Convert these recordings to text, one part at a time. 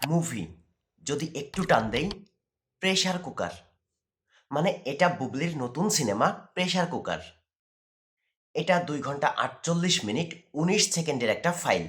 Movie যদি একটু টান দেই, প্রেসার কুকার। মানে এটা বুবলির নতুন সিনেমা প্রেসার কুকার। এটা 2 ঘন্টা 48 মিনিট 19 সেকেন্ডের একটা ফাইল।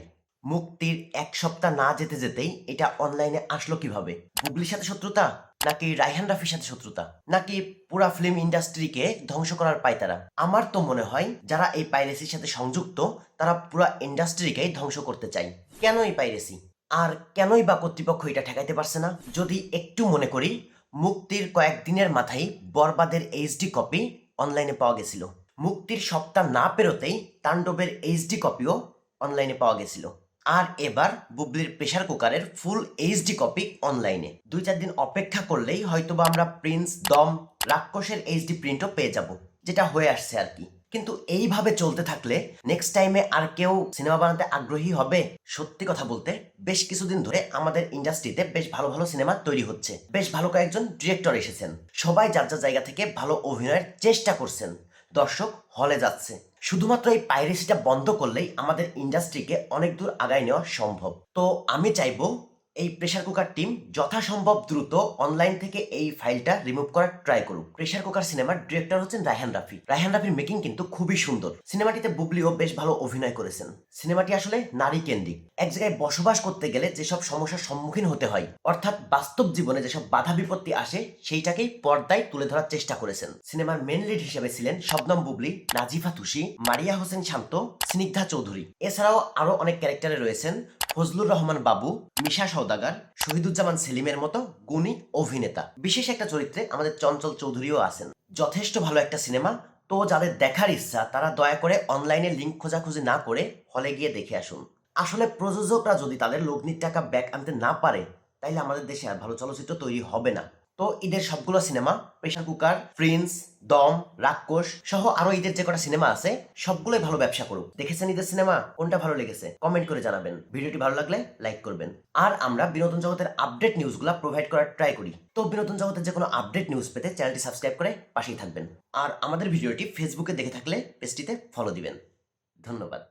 মুক্তির 1 সপ্তাহ না যেতে যেতেই এটা অনলাইনে আসলো কিভাবে? বুবলির সাথে শত্রুতা, নাকি রায়হান রাফির সাথে শত্রুতা, নাকি পুরা ফিল্ম ইন্ডাস্ট্রিকে ধ্বংস করার পায়তারা? আমার তো মনে হয় যারা এই পাইরেসির সাথে সংযুক্ত তারা পুরা ইন্ডাস্ট্রিকেই ধ্বংস করতে চায়। কেন এই পাইরেসি? আর কেনই বা কর্তৃপক্ষ এটা ঠেকাইতে পারছে না? যদি একটু মনে করি, মুক্তির কয়েকদিনের মাথায় বরবাদের এইচডি কপি অনলাইনে পাওয়া গেছিল। মুক্তির সপ্তাহ না পেরোতেই তাণ্ডবের এইচডি কপিও অনলাইনে পাওয়া গেছিল। আর এবার বুবলির প্রেসার কুকারের ফুল এইচডি কপি অনলাইনে। 2-4 দিন অপেক্ষা করলেই হয়তোবা আমরা প্রিন্স, দম, রাক্ষসের এইচডি প্রিন্টও পেয়ে যাব, যেটা হয়ে আসছে আর কি। কিন্তু এইভাবে চলতে থাকলে নেক্সট টাইমে আর কেউ সিনেমা বানাতে আগ্রহী হবে? সত্যি কথা বলতে বেশ কিছুদিন ধরে আমাদের ইন্ডাস্ট্রিতে বেশ ভালো ভালো সিনেমা তৈরি হচ্ছে, বেশ ভালো কয়েকজন ডিরেক্টর এসেছেন, সবাই যার যার জায়গা থেকে ভালো অভিনয়ের চেষ্টা করছেন, দর্শক হলে যাচ্ছে। শুধুমাত্র এই পাইরেসিটা বন্ধ করলেই আমাদের ইন্ডাস্ট্রিকে অনেক দূর আগায় নেওয়া সম্ভব। তো আমি চাইবো এই প্রেসার কুকার টিম যথাসম্ভব দ্রুত অনলাইন থেকে এই ফাইলটা রিমুভ করার ট্রাই করুক। প্রেসার কুকার সিনেমার ডিরেক্টর হচ্ছেন রায়হান রাফি। রায়হান রাফির মেকিং কিন্তু খুবই সুন্দর। সিনেমাটিতে বুবলিও বেশ ভালো অভিনয় করেছেন। সিনেমাটি আসলে নারী কেন্দ্রিক। এক জায়গায় বসবাস করতে গেলে যেসব সমস্যার সম্মুখীন হতে হয়, অর্থাৎ বাস্তব জীবনে যেসব বাধা বিপত্তি আসে, সেইটাকেই পর্দায় তুলে ধরার চেষ্টা করেছেন। সিনেমার মেন লিড হিসেবে ছিলেন শবনম বুবলি, নাজিফা তুষি, মারিয়া হোসেন শান্ত, স্নিগ্ধা চৌধুরী। এছাড়াও আরো অনেক ক্যারেক্টারে রয়েছেন ফজলুর রহমান বাবু, মিশা সওদাগর, শহীদুজ্জামান সেলিমের মতো গুণী অভিনেতা। বিশেষ একটা চরিত্রে আমাদের চঞ্চল চৌধুরীও আছেন। যথেষ্ট ভালো একটা সিনেমা। তো যাদের দেখার ইচ্ছা তারা দয়া করে অনলাইনে লিঙ্ক খোঁজাখুঁজি না করে হলে গিয়ে দেখে আসুন। আসলে প্রযোজকরা যদি তাদের লগ্নির টাকা ব্যাক আনতে না পারে, তাইলে আমাদের দেশে আর ভালো চলচ্চিত্র তৈরি হবে না। তো ঈদের সবগুলো সিনেমা, প্রেসার কুকার, প্রিন্স, দম, রাক্ষস সহ আরো ঈদের যে কটা সিনেমা আছে সবগুলোই ভালো ব্যবসা করুক। দেখেছেন ঈদের সিনেমা? কোনটা ভালো লেগেছে কমেন্ট করে জানাবেন। ভিডিওটি ভালো লাগলে লাইক করবেন। আর আমরা বিনোদন জগতের আপডেট নিউজগুলো প্রোভাইড করার ট্রাই করি। তো বিনোদন জগতের যে কোনো আপডেট নিউজ পেতে চ্যানেলটি সাবস্ক্রাইব করে পাশেই থাকবেন। আর আমাদের ভিডিওটি ফেসবুকে দেখে থাকলে পেজটিতে ফলো দিবেন। ধন্যবাদ।